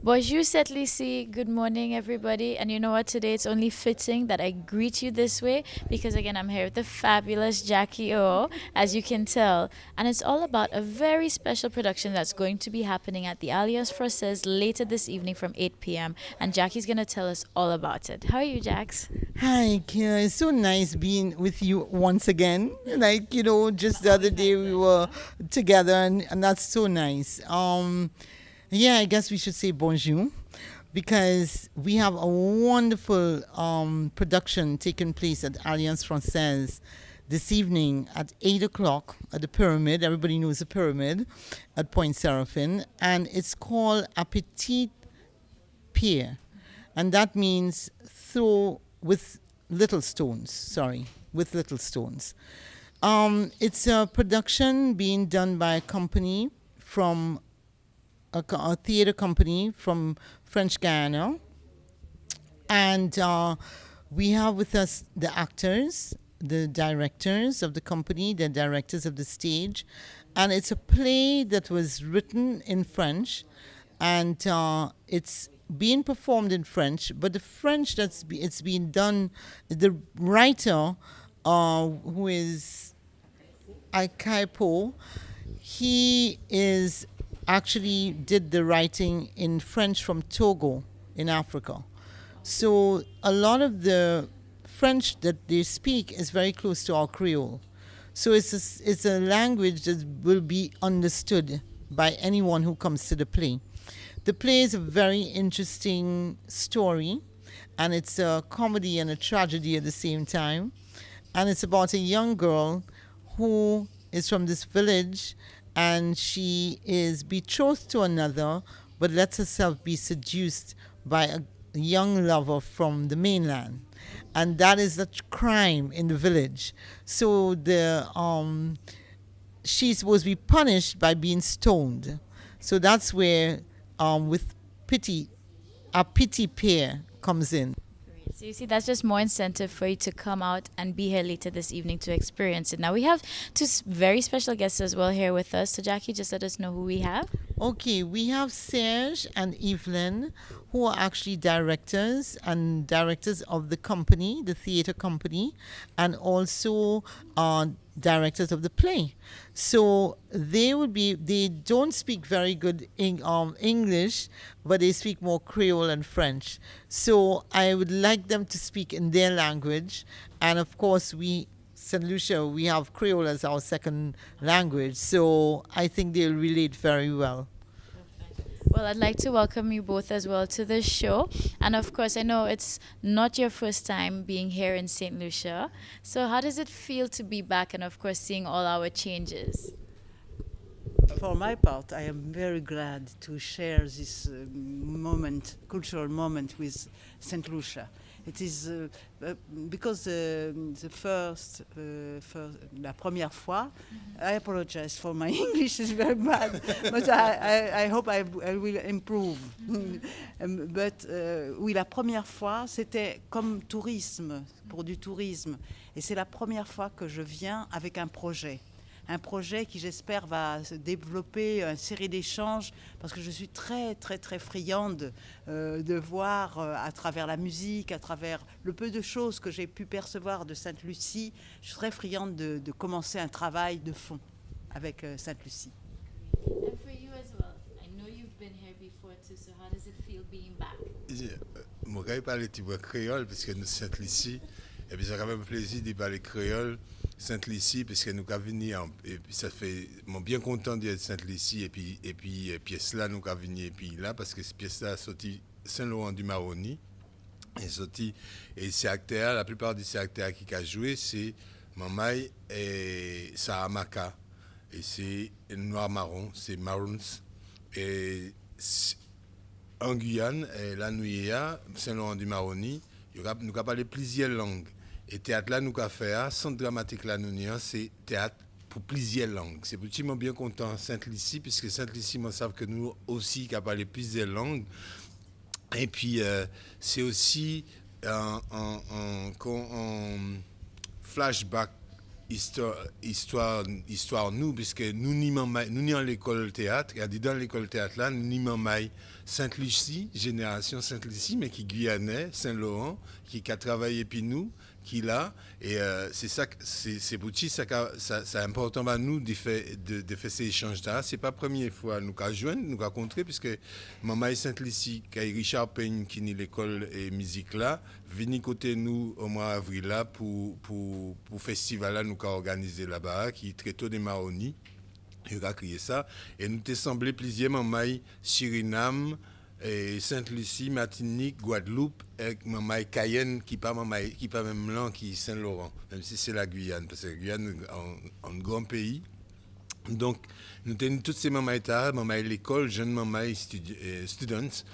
Bonjour, Setlisi. Good morning, everybody. And you know what? Today it's only fitting that I greet you this way because, again, I'm here with the fabulous Jackie O, as you can tell. And it's all about a very special production that's going to be happening at the Alias Francaise later this evening from 8 p.m. And Jackie's going to tell us all about it. How are you, Jax? Hi, Kira. It's so nice being with you once again. Just the other day we were together, and that's so nice. Yeah, I guess we should say bonjour because we have a wonderful production taking place at Alliance Francaise this evening at 8 o'clock at the Pyramid. Everybody knows the Pyramid at Point Seraphine. And it's called Appetit Pier. And that means throw with little stones. Sorry, with little stones. It's a production being done by a company from a theater company from French Guiana. And we have with us the actors, the directors of the company, the directors of the stage. And it's a play that was written in French, and it's being performed in French, but the French it's being done, the writer, who is Akai Po, he is actually did the writing in French from Togo in Africa. So a lot of the French that they speak is very close to our Creole. So it's a language that will be understood by anyone who comes to the play. The play is a very interesting story, and it's a comedy and a tragedy at the same time. And it's about a young girl who is from this village, and she is betrothed to another, but lets herself be seduced by a young lover from the mainland. And that is a crime in the village. So she's supposed to be punished by being stoned. So that's where with pity, a pity pair comes in. So you see, that's just more incentive for you to come out and be here later this evening to experience it. Now we have two very special guests as well here with us. So Jackie, just let us know who we have. Okay, we have Serge and Evelyn, who are actually directors of the company, the theater company, and also directors of the play. So they don't speak very good English, but they speak more Creole and French. So I would like them to speak in their language. And of course, St. Lucia, we have Creole as our second language. So I think they'll relate very well. Well, I'd like to welcome you both as well to the show. And of course, I know it's not your first time being here in St. Lucia. So how does it feel to be back and, of course, seeing all our changes? For my part, I am very glad to share this cultural moment with St. Lucia. It is because la première fois, I apologize for my English is very bad, but I hope I will improve. Oui, la première fois, c'était comme tourisme, pour du tourisme. Et c'est la première fois que je viens avec un projet qui, j'espère, va se développer, une série d'échanges, parce que je suis très, très, très friande de voir à travers la musique, à travers le peu de choses que j'ai pu percevoir de Sainte-Lucie, je suis très friande de commencer un travail de fond avec Sainte-Lucie. And for you as well, I know you've been here before too, so how does it feel being back? Moi, quand je parle un petit peu créole, parce que nous, Sainte-Lucie, et puis c'est quand même un plaisir de parler créole. Sainte-Lucie, parce que nous avons venu, et puis ça fait, moi bien content d'être Sainte-Lucie, et puis pièce là, nous avons venu, et puis là, parce que cette pièce là a sorti Saint-Laurent-du-Maroni, et ces acteurs, la plupart de ces acteurs qui ont joué, c'est Mamaï et Sarah Maka, et c'est Noir-Marron, c'est Maroons, et en Guyane, la nuit, Saint-Laurent-du-Maroni, nous avons parlé plusieurs langues. Et théâtre là, nous avons fait, centre dramatique là, c'est théâtre pour plusieurs langues. C'est pour ça bien content Sainte-Lucie, puisque Sainte-Lucie, moi, savent que nous aussi, qui parlé plusieurs langues. Et puis, c'est aussi un flashback histoire nous, puisque nous n'y en l'école théâtre, et dans l'école théâtre là, nous n'y maille Sainte-Lucie, génération Sainte-Lucie, mais qui Guyanais, Saint-Laurent, qui a travaillé puis nous, qui là, et c'est ça, c'est pour ça c'est important pour nous de faire ces échanges là. C'est pas la première fois nous qu'à joindre, nous qu'à rencontrer, puisque maman Sainte-Lucie, qui Richard Payne qui est l'école et musique là, venu côté nous au mois d'avril là pour festival là nous qu'a organisé là-bas, qui est très tôt des Maroni. Il a créé ça et nous t'est semblé plusieurs mamans Suriname, et Sainte-Lucie, Martinique, Guadeloupe, avec maman Cayenne qui pas même là qui Saint-Laurent, même si c'est la Guyane, parce que la Guyane est un grand pays. Donc nous tenons toutes ces mamans l'école, jeunes mamans students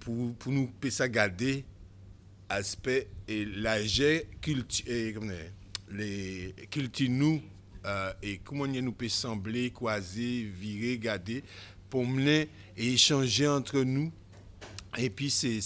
pour nous ça garder aspect et l'âge culture les cultures nous et comment nous peut sembler croiser virer garder pour mener et échanger entre nous et puis ces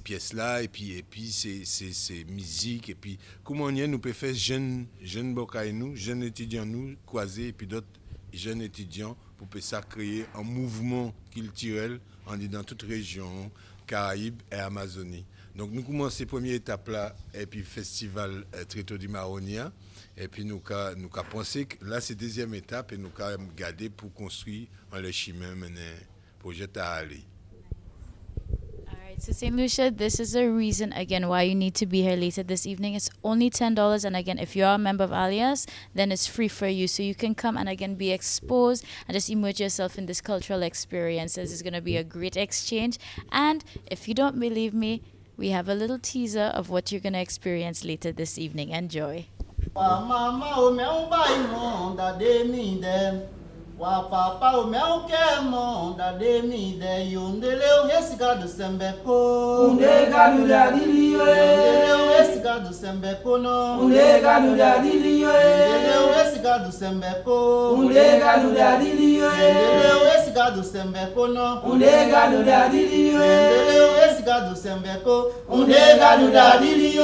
pièces là et puis ces musiques et puis comment nous peut faire jeunes bocaille nous jeunes étudiants nous croiser et puis d'autres jeunes étudiants pour peut ça créer un mouvement culturel dans toute région Caraïbes et Amazonie. Donc nous commençons la première étape là et puis festival Tréteau du Maronia et puis nous avons pensé que là c'est deuxième étape et nous avons gardé pour construire le chemin mener projet à aller. So St. Lucia, this is a reason again why you need to be here later this evening. It's only $10, and again, if you are a member of Alias, then it's free for you. So you can come and again be exposed and just immerse yourself in this cultural experience. This is going to be a great exchange. And if you don't believe me, we have a little teaser of what you're going to experience later this evening. Enjoy. Wa papa o meu que monda de mi de yondele o resgado sembeko undegado da dilio o resgado sembeko no undegado da dilio o resgado sembeko undegado da dilio o resgado sembeko no undegado da dilio o resgado sembeko undegado da dilio